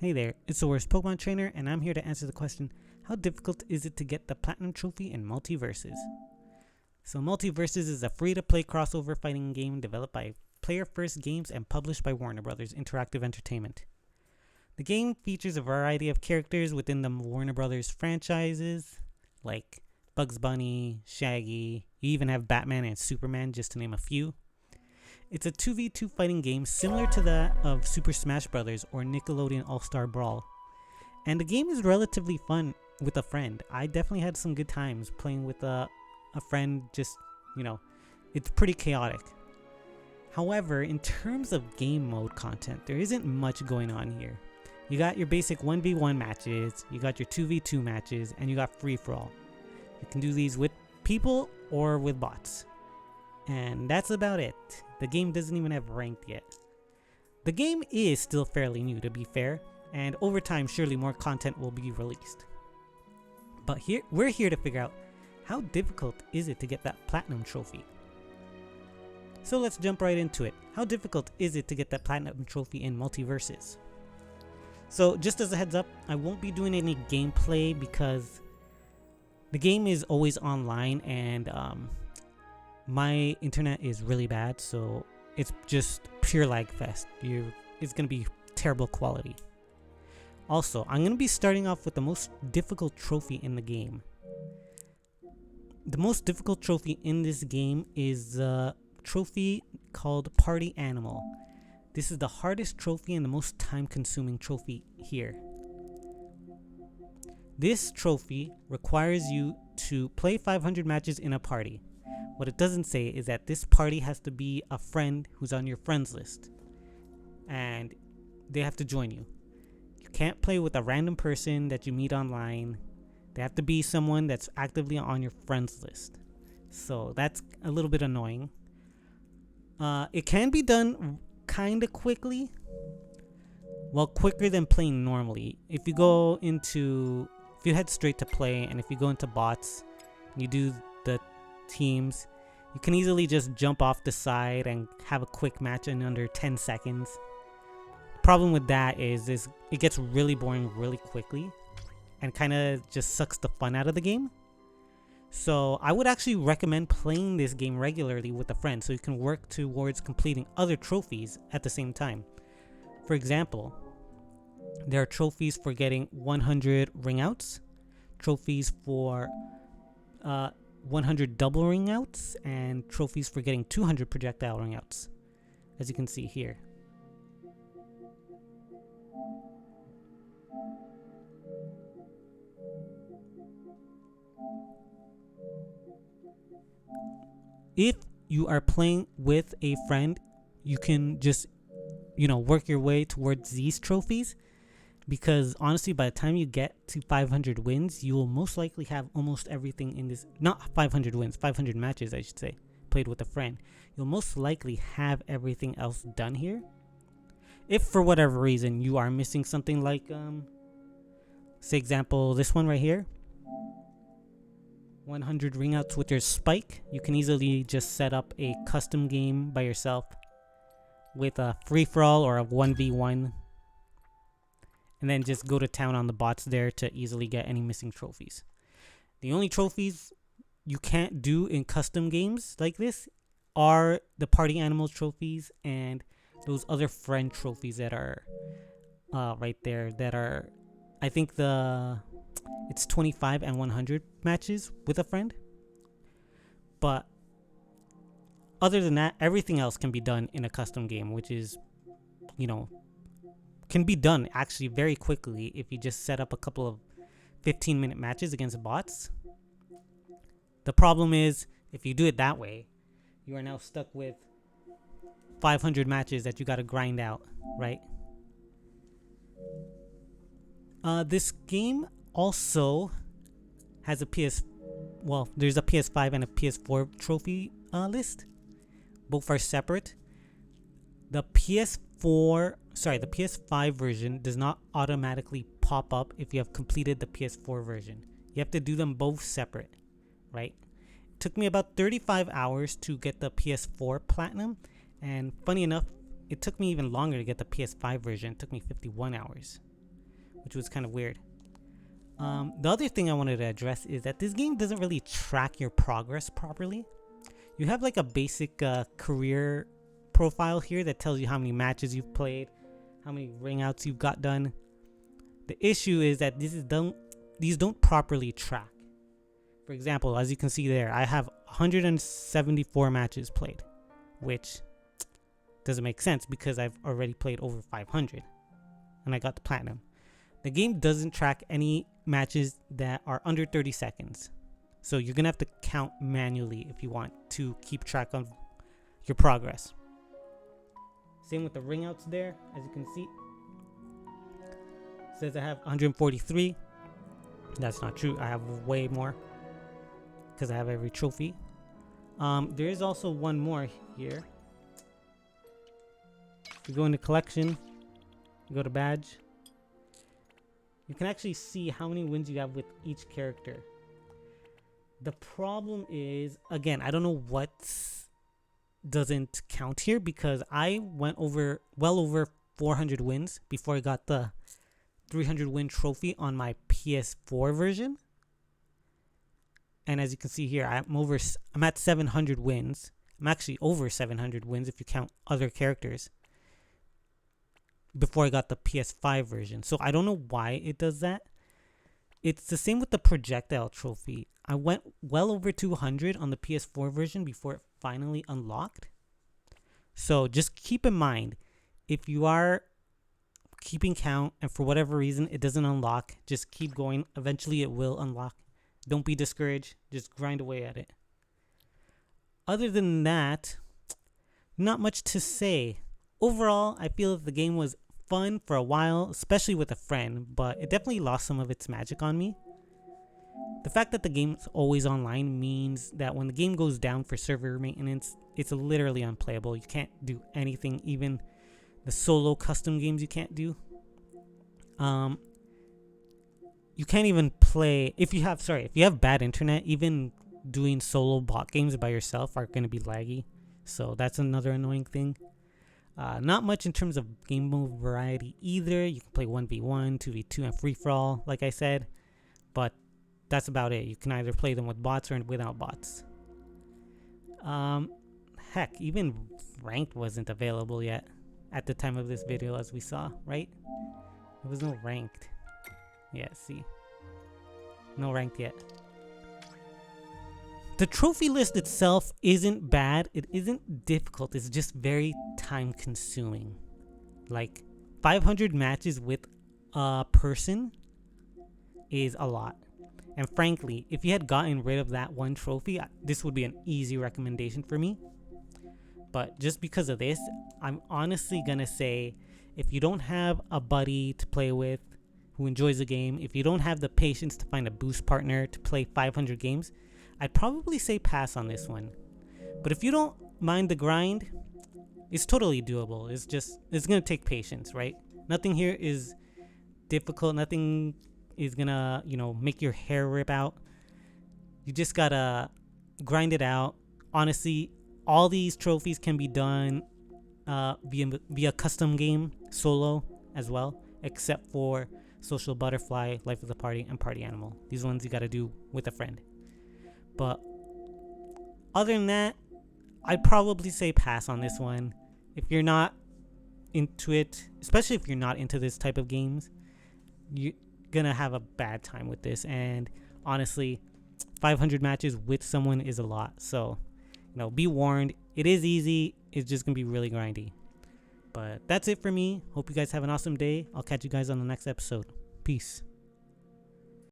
Hey there, it's the worst Pokemon trainer, and I'm here to answer the question, how difficult is it to get the Platinum Trophy in Multiversus? So Multiversus is a free-to-play crossover fighting game developed by Player First Games and published by Warner Bros. Interactive Entertainment. The game features a variety of characters within the Warner Bros. Franchises, like Bugs Bunny, Shaggy, you even have Batman and Superman, just to name a few. It's a 2v2 fighting game similar to that of Super Smash Bros. Or Nickelodeon All-Star Brawl. And the game is relatively fun with a friend. I definitely had some good times playing with a friend, it's pretty chaotic. However, in terms of game mode content, there isn't much going on here. You got your basic 1v1 matches, you got your 2v2 matches, and you got free-for-all. You can do these with people or with bots. And that's about it. The game doesn't even have ranked yet. The game is still fairly new, to be fair, and over time surely more content will be released. But we're here to figure out, how difficult is it to get that Platinum Trophy? So let's jump right into it. How difficult is it to get that Platinum Trophy in Multiversus? So just as a heads up, I won't be doing any gameplay because the game is always online and my internet is really bad, so it's just pure lag fest. It's going to be terrible quality. Also, I'm going to be starting off with the most difficult trophy in the game. The most difficult trophy in this game is a trophy called Party Animal. This is the hardest trophy and the most time-consuming trophy here. This trophy requires you to play 500 matches in a party. What it doesn't say is that this party has to be a friend who's on your friends list. And they have to join you. You can't play with a random person that you meet online. They have to be someone that's actively on your friends list. So that's a little bit annoying. It can be done kind of quickly. Well, quicker than playing normally. If you head straight to play, and if you go into bots, you do the teams, you can easily just jump off the side and have a quick match in under 10 seconds. The problem with that is it gets really boring really quickly and kind of just sucks the fun out of the game. So I would actually recommend playing this game regularly with a friend so you can work towards completing other trophies at the same time. For example, there are trophies for getting 100 ring outs, trophies for 100 double ring outs, and trophies for getting 200 projectile ring outs, as you can see here. If you are playing with a friend, you can just work your way towards these trophies, because honestly by the time you get to 500 wins, you will most likely have almost everything in this, not 500 wins, 500 matches I should say, played with a friend. You'll most likely have everything else done here. If for whatever reason you are missing something, like say example this one right here, 100 ring outs with your spike, you can easily just set up a custom game by yourself with a free-for-all or a 1v1, and then just go to town on the bots there to easily get any missing trophies. The only trophies you can't do in custom games like this are the Party Animal trophies and those other friend trophies that are right there, that are, I think it's 25 and 100 matches with a friend. But other than that, everything else can be done in a custom game, which is, can be done actually very quickly if you just set up a couple of 15-minute matches against bots. The problem is, if you do it that way, you are now stuck with 500 matches that you gotta grind out, right? This game also has there's a PS5 and a PS4 trophy list. Both are separate. The PS5 version does not automatically pop up if you have completed the PS4 version. You have to do them both separate, right? It took me about 35 hours to get the PS4 Platinum, and funny enough, it took me even longer to get the PS5 version. It took me 51 hours. which was kind of weird. The other thing I wanted to address is that this game doesn't really track your progress properly. You have like a basic career profile here that tells you how many matches you've played, how many ring outs you've got done. The issue is that these don't properly track. For example, as you can see there, I have 174 matches played, which doesn't make sense because I've already played over 500 and I got the platinum. The game doesn't track any matches that are under 30 seconds. So you're going to have to count manually if you want to keep track of your progress. Same with the ring outs there, as you can see. It says I have 143. That's not true. I have way more because I have every trophy. There is also one more here. If you go into collection, you go to badge, you can actually see how many wins you have with each character. The problem is, again, I don't know what doesn't count here because I went well over 400 wins before I got the 300 win trophy on my PS4 version. And as you can see here, I'm at 700 wins. I'm actually over 700 wins if you count other characters before I got the PS5 version. So I don't know why it does that. It's the same with the projectile trophy. I went well over 200 on the PS4 version before it finally unlocked. So just keep in mind, if you are keeping count and for whatever reason it doesn't unlock, just keep going. Eventually it will unlock. Don't be discouraged. Just grind away at it. Other than that, not much to say. Overall, I feel that the game was fun for a while, especially with a friend, but it definitely lost some of its magic on me. The fact that the game's always online means that when the game goes down for server maintenance, it's literally unplayable. You can't do anything, even the solo custom games you can't do. You can't even play if you have bad internet. Even doing solo bot games by yourself are going to be laggy, so that's another annoying thing. Not much in terms of game mode variety either. You can play 1v1, 2v2, and free-for-all, like I said. But that's about it. You can either play them with bots or without bots. Heck, even ranked wasn't available yet at the time of this video, as we saw, right? There was no ranked. Yeah, see? No ranked yet. The trophy list itself isn't bad. It isn't difficult. It's just very time consuming. Like 500 matches with a person is a lot. And frankly, if you had gotten rid of that one trophy, this would be an easy recommendation for me. But just because of this, I'm honestly gonna say, if you don't have a buddy to play with who enjoys the game, if you don't have the patience to find a boost partner to play 500 games, I'd probably say pass on this one. But if you don't mind the grind, it's totally doable. It's gonna take patience, right? Nothing here is difficult. Nothing is gonna, make your hair rip out. You just gotta grind it out. Honestly, all these trophies can be done via custom game, solo as well, except for Social Butterfly, Life of the Party, and Party Animal. These ones you gotta do with a friend. But other than that, I'd probably say pass on this one. If you're not into it, especially if you're not into this type of games, you're gonna have a bad time with this. And honestly, 500 matches with someone is a lot. So, be warned. It is easy. It's just gonna be really grindy. But that's it for me. Hope you guys have an awesome day. I'll catch you guys on the next episode. Peace.